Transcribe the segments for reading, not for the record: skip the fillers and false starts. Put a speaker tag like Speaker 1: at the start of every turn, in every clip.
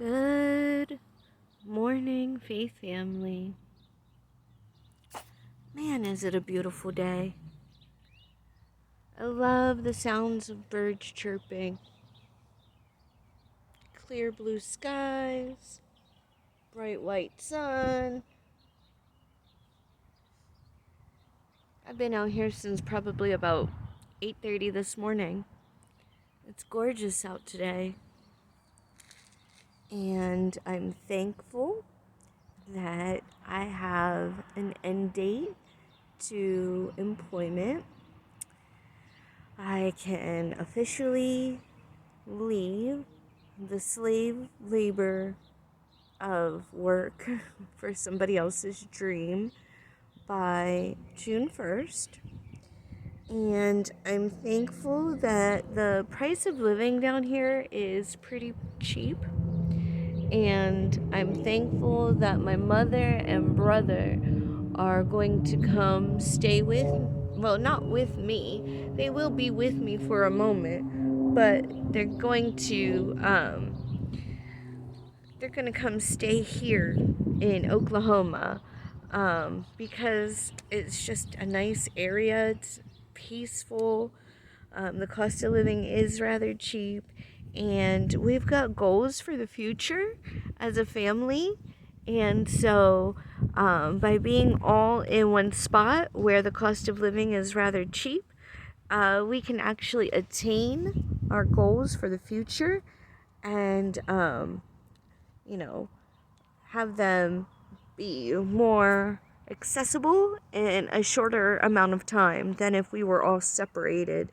Speaker 1: Good morning, Faith family. Man, is it a beautiful day. I love the sounds of birds chirping, clear blue skies, bright white sun. I've been out here since probably about 8:30 this morning. It's gorgeous out today. And I'm thankful that I have an end date to employment. I can officially leave the slave labor of work for somebody else's dream by June 1st. And I'm thankful that the price of living down here is pretty cheap. And I'm thankful that my mother and brother are going to come stay not with me. They will be with me for a moment, but they're going to come stay here in Oklahoma because it's just a nice area. It's peaceful. The cost of living is rather cheap, and we've got goals for the future as a family. And so by being all in one spot where the cost of living is rather cheap, we can actually attain our goals for the future and have them be more accessible in a shorter amount of time than if we were all separated.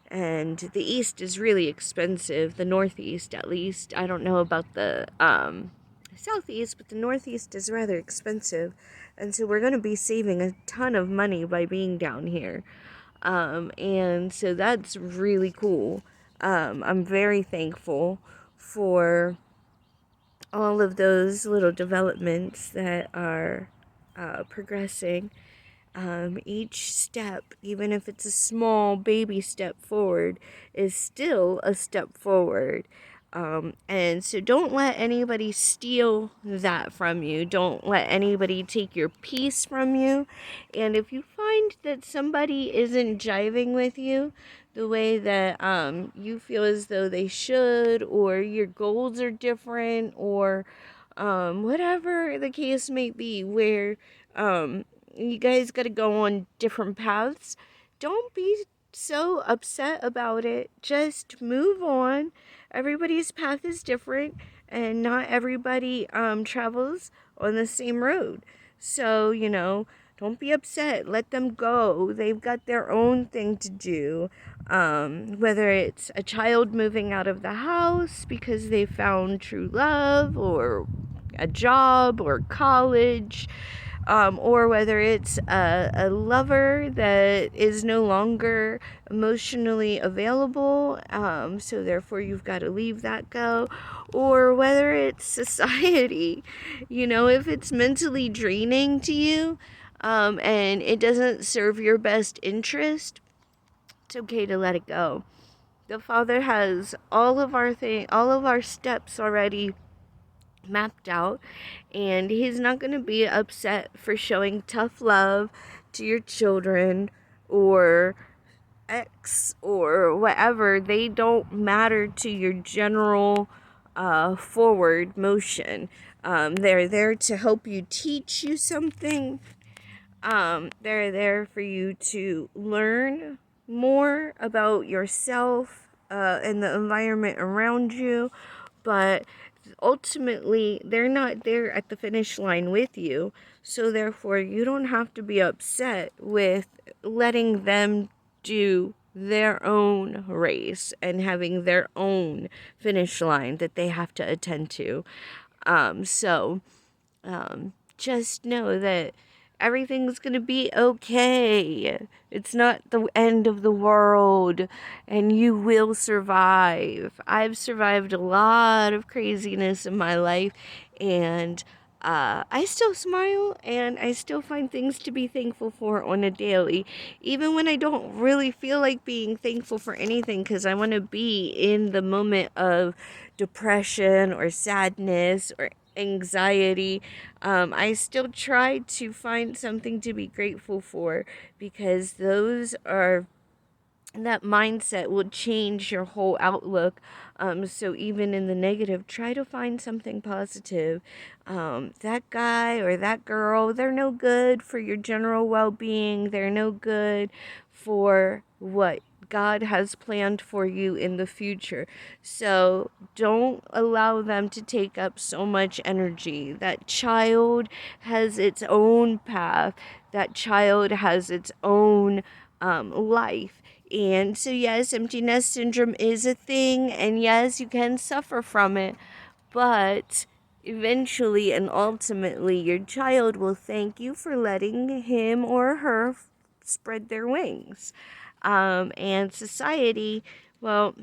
Speaker 1: And the East is really expensive, the Northeast at least. I don't know about the Southeast, but the Northeast is rather expensive. And so we're going to be saving a ton of money by being down here. And so that's really cool. I'm very thankful for all of those little developments that are progressing. Each step, even if it's a small baby step forward, is still a step forward. And so don't let anybody steal that from you. Don't let anybody take your peace from you. And if you find that somebody isn't jiving with you the way that you feel as though they should, or your goals are different, or whatever the case may be, where you guys got to go on different paths, don't be so upset about it. Just move on. Everybody's path is different, and not everybody travels on the same road. So, don't be upset. Let them go. They've got their own thing to do. Whether it's a child moving out of the house because they found true love, or a job, or college, or whether it's a lover that is no longer emotionally available, so therefore you've got to leave that go, or whether it's society, if it's mentally draining to you, and it doesn't serve your best interest, it's okay to let it go. The Father has all of our steps already mapped out, and he's not going to be upset for showing tough love to your children or ex or whatever. They don't matter to your general forward motion. They're there to help you, teach you something. They're there for you to learn more about yourself and the environment around you, but ultimately they're not there at the finish line with you. So therefore you don't have to be upset with letting them do their own race and having their own finish line that they have to attend to. Just know that everything's gonna be okay. It's not the end of the world, and you will survive. I've survived a lot of craziness in my life, and I still smile and I still find things to be thankful for on a daily, even when I don't really feel like being thankful for anything because I want to be in the moment of depression or sadness or anxiety. I still try to find something to be grateful for because those are that mindset will change your whole outlook. So even in the negative, try to find something positive. That guy or that girl, they're no good for your general well-being. They're no good for what God has planned for you in the future. So don't allow them to take up so much energy. That child has its own path. That child has its own life. And so, yes, empty nest syndrome is a thing, and yes, you can suffer from it, but eventually and ultimately, your child will thank you for letting him or her spread their wings. And society, well,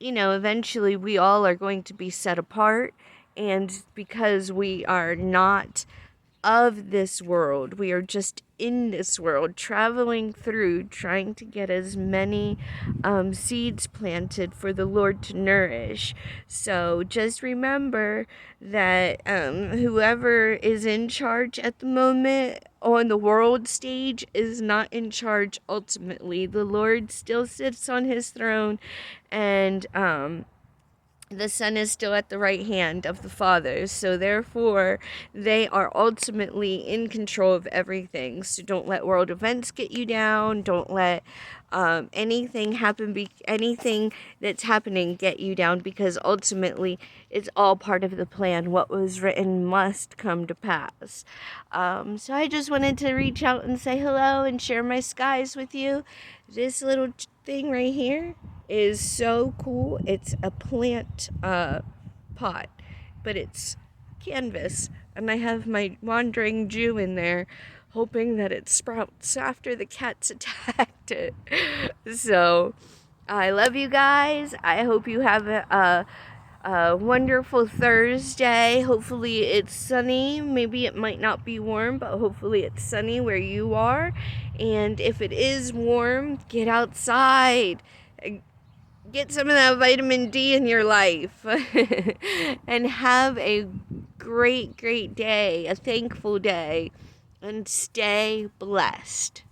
Speaker 1: eventually we all are going to be set apart, and because we are not of this world. We are just in this world, traveling through, trying to get as many seeds planted for the Lord to nourish. So just remember that whoever is in charge at the moment on the world stage is not in charge ultimately. The Lord still sits on his throne, and the Son is still at the right hand of the Father. So therefore, they are ultimately in control of everything. So don't let world events get you down. Don't let anything that's happening get you down, because ultimately it's all part of the plan. What was written must come to pass. So I just wanted to reach out and say hello and share my skies with you. This little thing right here is so cool. It's a plant pot, but it's canvas, and I have my wandering Jew in there hoping that it sprouts after the cats attacked it. So I love you guys. I hope you have a wonderful Thursday. Hopefully it's sunny. Maybe it might not be warm, but hopefully it's sunny where you are. And if it is warm, get outside. Get some of that vitamin D in your life. And have a great, great day, a thankful day, and stay blessed.